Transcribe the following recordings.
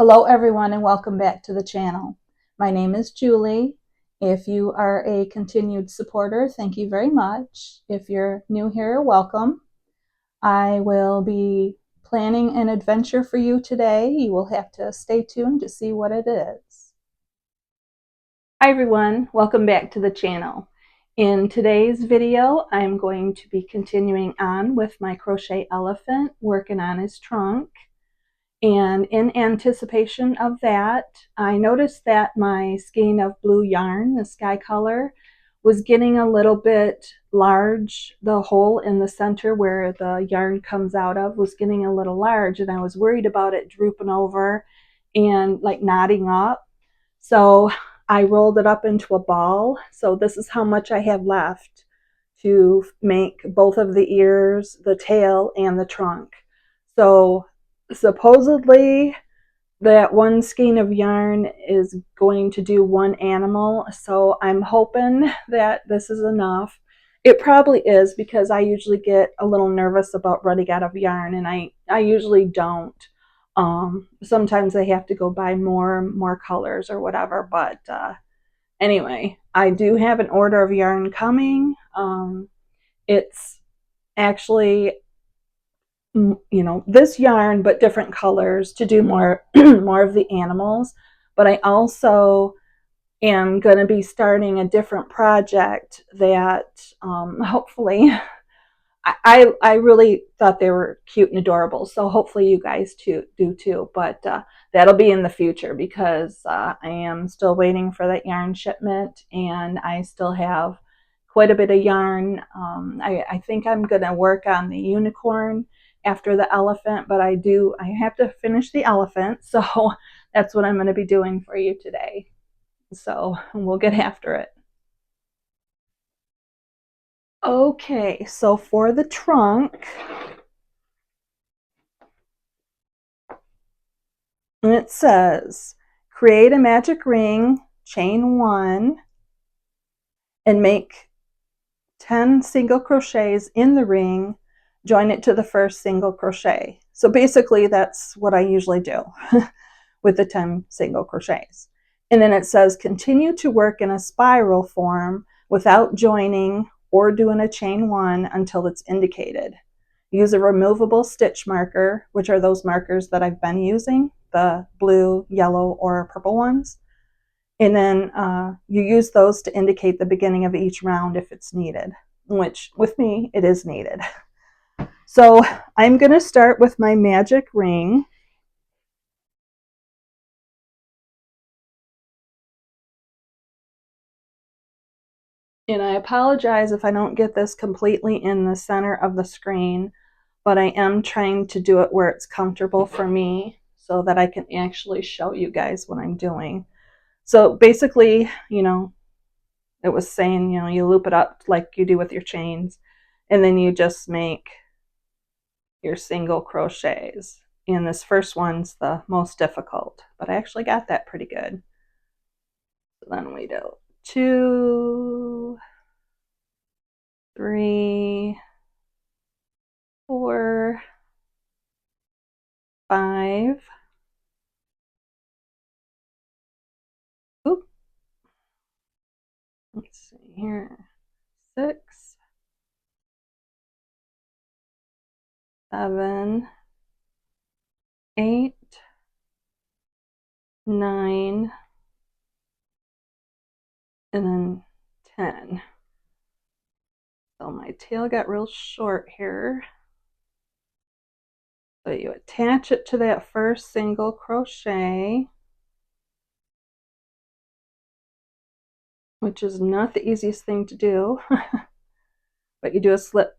Hello everyone and welcome back to the channel. My name is Julie. If you are a continued supporter, thank you very much. If you're new here, welcome. I will be planning an adventure for you today. You will have to stay tuned to see what it is. Hi everyone, welcome back to the channel. In today's video, I'm going to be continuing on with my crochet elephant, working on his trunk. And in anticipation of that, I noticed that my skein of blue yarn, the sky color, was getting a little bit large. The hole in the center where the yarn comes out of was getting a little large, and I was worried about it drooping over and like knotting up. So I rolled it up into a ball. So this is how much I have left to make both of the ears, the tail, and the trunk. So supposedly that one skein of yarn is going to do one animal, so I'm hoping that this is enough. It probably is, because I usually get a little nervous about running out of yarn, and I usually don't. Sometimes I have to go buy more colors or whatever, but anyway, I do have an order of yarn coming. It's actually, this yarn, but different colors to do more more of the animals. But I also am going to be starting a different project that hopefully I really thought they were cute and adorable, so hopefully you guys do too. But that'll be in the future, because I am still waiting for that yarn shipment, and I still have quite a bit of yarn. I think I'm going to work on the unicorn after the elephant, but I have to finish the elephant, so that's what I'm going to be doing for you today. So we'll get after it. Okay, so for the trunk, and it says, create a magic ring, chain 1, and make 10 single crochets in the ring, join it to the first single crochet. So basically that's what I usually do with the 10 single crochets. And then it says, continue to work in a spiral form without joining or doing a chain 1 until it's indicated. Use a removable stitch marker, which are those markers that I've been using, the blue, yellow, or purple ones. And then you use those to indicate the beginning of each round if it's needed, which with me, it is needed. So I'm going to start with my magic ring. And I apologize if I don't get this completely in the center of the screen, but I am trying to do it where it's comfortable for me so that I can actually show you guys what I'm doing. So basically, it was saying, you loop it up like you do with your chains, and then you just make your single crochets. And this first one's the most difficult, but I actually got that pretty good. So then we do 2, 3, 4, 5. Oop. Let's see here. 6, 7, 8, 9, and then 10. So my tail got real short here. So you attach it to that first single crochet, which is not the easiest thing to do, but you do a slip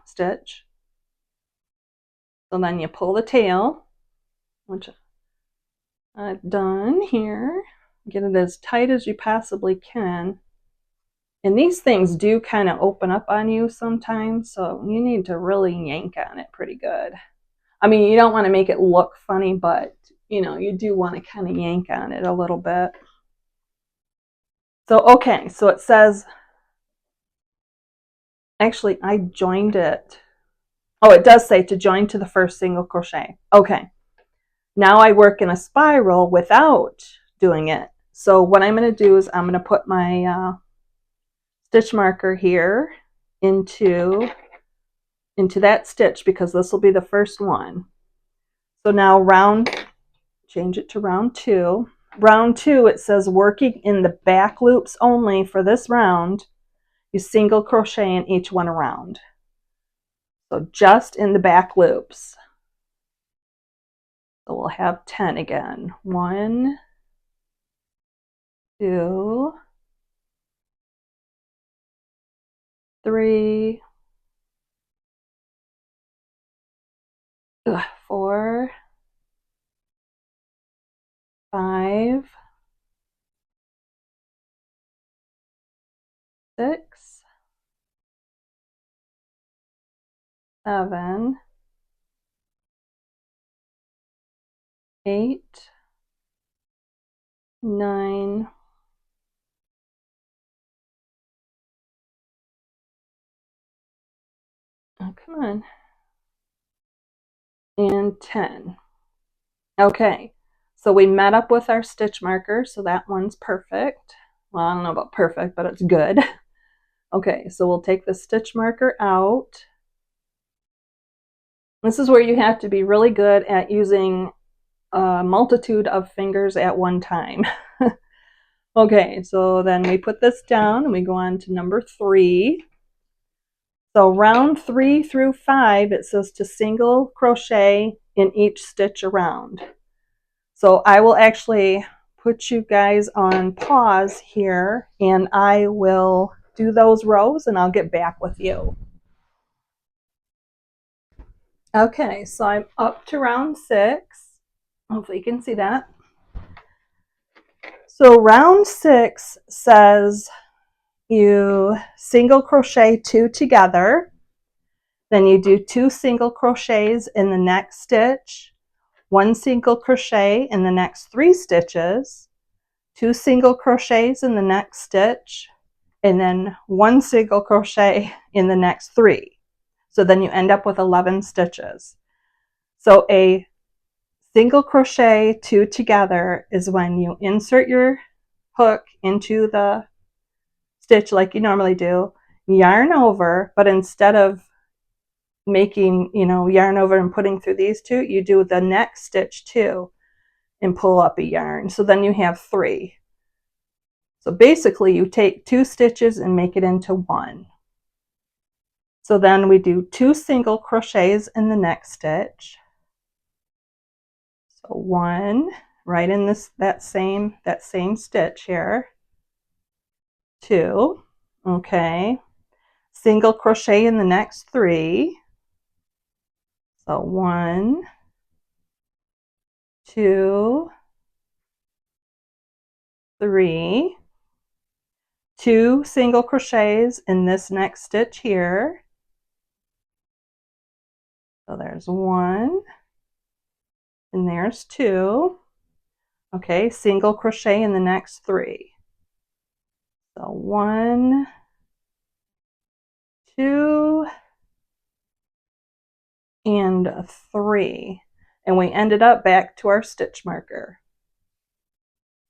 stitch. So then you pull the tail, which I've done here. Get it as tight as you possibly can. And these things do kind of open up on you sometimes, so you need to really yank on it pretty good. I mean, you don't want to make it look funny, but you do want to kind of yank on it a little bit. So, okay, so it says, actually, I joined it. Oh, it does say to join to the first single crochet. Okay. Now I work in a spiral without doing it. So what I'm going to do is I'm going to put my stitch marker here into that stitch, because this will be the first one. So now change it to round 2. Round 2, it says working in the back loops only for this round. You single crochet in each one around. So just in the back loops. So we'll have 10 again. 1, 2, 3, 4, 5, 6, 7, 8, 9, oh, come on, and 10. Okay, so we met up with our stitch marker, so that one's perfect. Well, I don't know about perfect, but it's good. Okay, so we'll take the stitch marker out. This is where you have to be really good at using a multitude of fingers at one time. Okay, so then we put this down and we go on to number 3. So round 3 through 5, it says to single crochet in each stitch around. So I will actually put you guys on pause here and I will do those rows and I'll get back with you. Okay, so I'm up to round 6. Hopefully you can see that. So round 6 says you single crochet 2 together, then you do 2 single crochets in the next stitch, 1 single crochet in the next 3 stitches, 2 single crochets in the next stitch, and then 1 single crochet in the next 3. So then you end up with 11 stitches. So a single crochet 2 together is when you insert your hook into the stitch like you normally do, yarn over, but instead of making, yarn over and putting through these 2, you do the next stitch 2 and pull up a yarn. So then you have 3. So basically you take 2 stitches and make it into 1. So then we do 2 single crochets in the next stitch. So 1 right in that same stitch here. 2, okay. Single crochet in the next 3. So 1, 2, 3, 2 single crochets in this next stitch here. So there's 1 and there's 2. Okay, single crochet in the next 3. So 1, 2, and 3. And we ended up back to our stitch marker.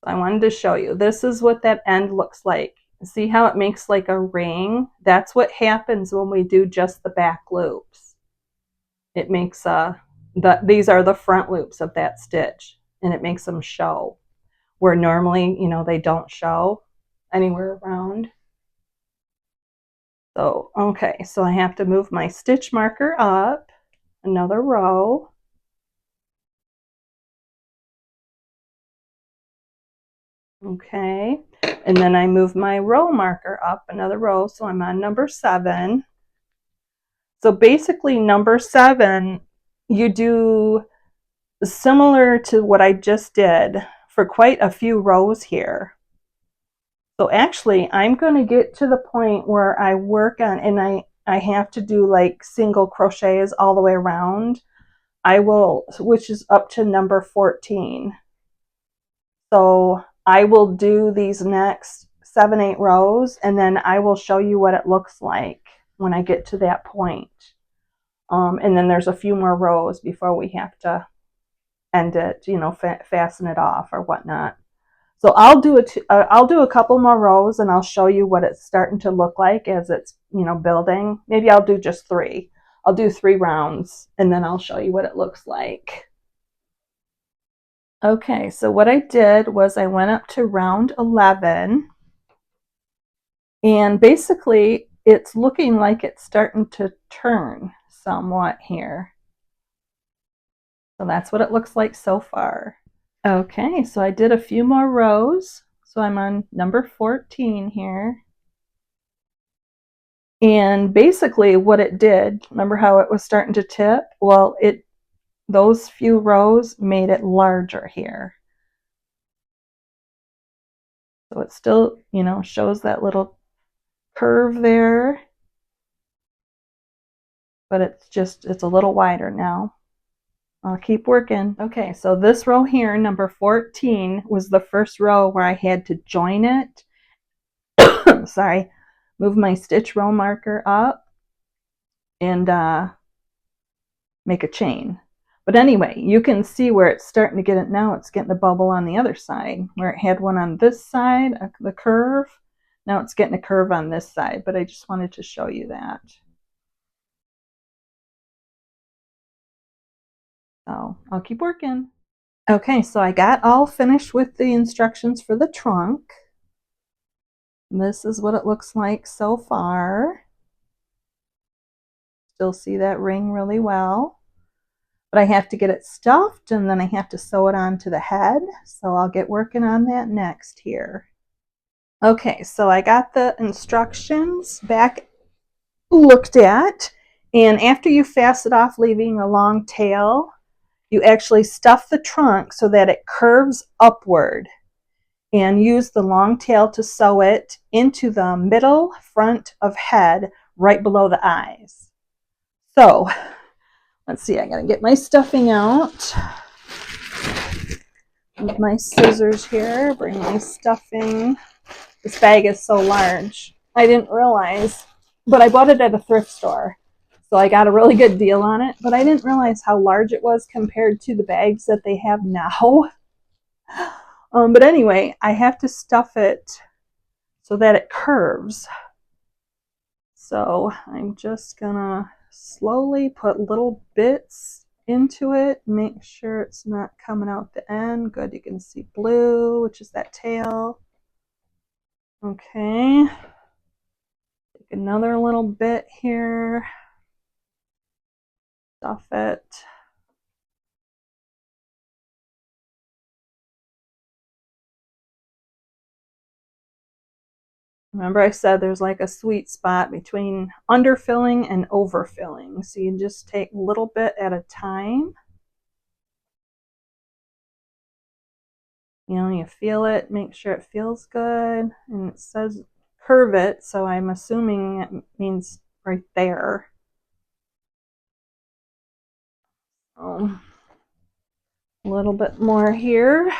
I wanted to show you. This is what that end looks like. See how it makes like a ring? That's what happens when we do just the back loops. It makes these are the front loops of that stitch, and it makes them show where normally, they don't show anywhere around. So, okay, so I have to move my stitch marker up another row. Okay, and then I move my row marker up another row, so I'm on number 7. So basically number 7, you do similar to what I just did for quite a few rows here. So actually I'm going to get to the point where I work on, and I have to do like single crochets all the way around. Which is up to number 14. So I will do these next 7, 8 rows, and then I will show you what it looks like when I get to that point. And then there's a few more rows before we have to end it, you know, fasten it off or whatnot. So I'll do a couple more rows and I'll show you what it's starting to look like as it's, you know, building. Maybe I'll do just 3. I'll do 3 rounds and then I'll show you what it looks like. Okay, so what I did was I went up to round 11 and basically it's looking like it's starting to turn somewhat here. So that's what it looks like so far. Okay, so I did a few more rows. So I'm on number 14 here. And basically what it did, remember how it was starting to tip? Well, those few rows made it larger here. So it still, you know, shows that little curve there, but it's a little wider now. I'll keep working. Okay, so this row here, number 14, was the first row where I had to join it. Sorry, move my stitch row marker up and make a chain. But anyway, you can see where it's starting to get it now. It's getting a bubble on the other side. Where it had one on this side, the curve. Now it's getting a curve on this side, but I just wanted to show you that. So I'll keep working. Okay, so I got all finished with the instructions for the trunk. This is what it looks like so far. Still see that ring really well. But I have to get it stuffed and then I have to sew it onto the head. So I'll get working on that next here. Okay, so I got the instructions back looked at, and after you fasten it off, leaving a long tail, you actually stuff the trunk so that it curves upward and use the long tail to sew it into the middle front of head right below the eyes. So let's see, I gotta get my stuffing out. With my scissors here, bring my stuffing. This bag is so large. I didn't realize, but I bought it at a thrift store. So I got a really good deal on it, but I didn't realize how large it was compared to the bags that they have now. But anyway, I have to stuff it so that it curves. So I'm just gonna slowly put little bits into it, make sure it's not coming out the end. Good, you can see blue, which is that tail. Okay, take another little bit here, stuff it. Remember I said there's like a sweet spot between underfilling and overfilling. So you just take a little bit at a time. You know, you feel it, make sure it feels good. And it says curve it, so I'm assuming it means right there. A little bit more here.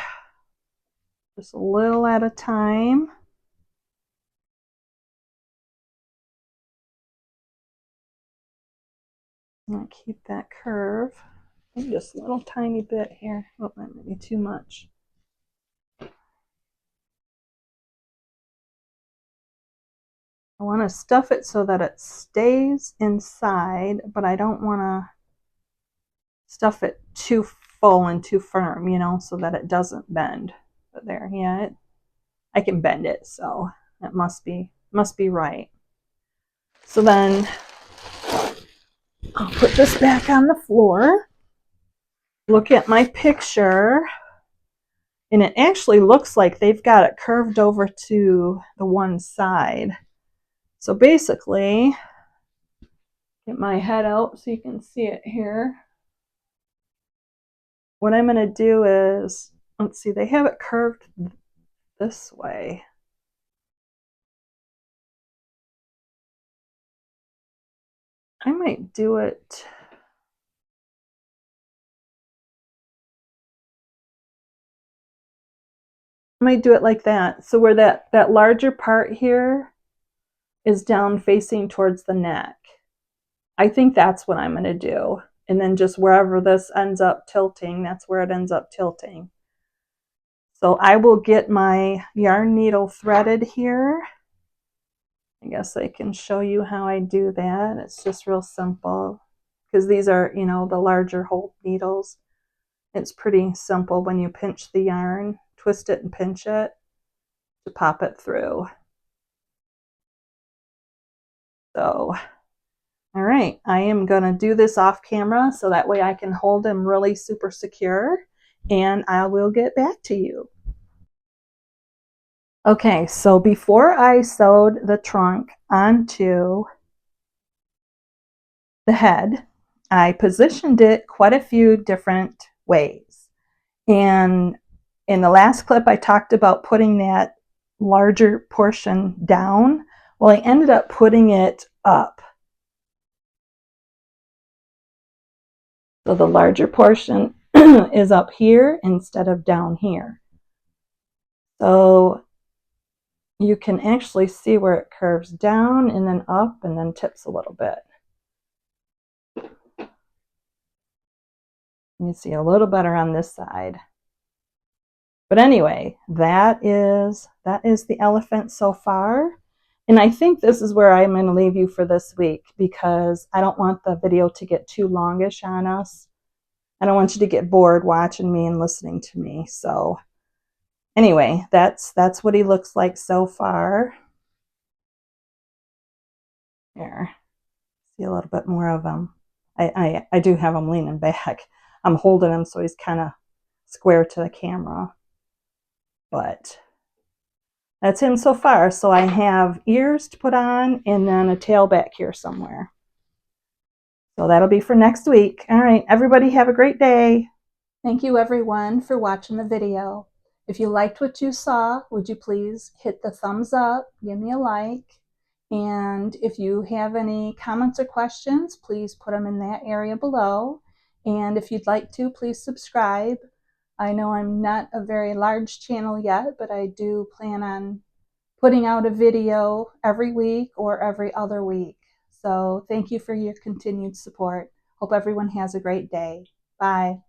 Just a little at a time. I'm going to keep that curve. Just a little tiny bit here. Oh, that might be too much. I want to stuff it so that it stays inside, but I don't want to stuff it too full and too firm, you know, so that it doesn't bend. But there, yeah, I can bend it, so it must be right. So then I'll put this back on the floor. Look at my picture, and it actually looks like they've got it curved over to the one side. So basically, get my head out so you can see it here. What I'm going to do is, let's see, they have it curved this way. I might do it. I might do it like that. So where that larger part here is down facing towards the neck. I think that's what I'm going to do. and then just wherever this ends up tilting, that's where it ends up tilting. So I will get my yarn needle threaded here. I guess I can show you how I do that. It's just real simple because these are, you know, the larger hole needles. It's pretty simple when you pinch the yarn, twist it and pinch it to pop it through. So, all right, I am going to do this off camera so that way I can hold them really super secure, and I will get back to you. Okay, so before I sewed the trunk onto the head, I positioned it quite a few different ways. And in the last clip, I talked about putting that larger portion down. Well, I ended up putting it up. So the larger portion is up here instead of down here. So you can actually see where it curves down and then up and then tips a little bit. You can see a little better on this side. But anyway, that is the elephant so far. And I think this is where I'm going to leave you for this week because I don't want the video to get too longish on us. I don't want you to get bored watching me and listening to me. So anyway, that's what he looks like so far. Here, see a little bit more of him. I do have him leaning back. I'm holding him so he's kind of square to the camera. But that's him so far. So I have ears to put on and then a tail back here somewhere. So that'll be for next week. All right, everybody have a great day. Thank you everyone for watching the video. If you liked what you saw, would you please hit the thumbs up, give me a like, and if you have any comments or questions, please put them in that area below. And if you'd like to, please subscribe. I know I'm not a very large channel yet, but I do plan on putting out a video every week or every other week. So thank you for your continued support. Hope everyone has a great day. Bye.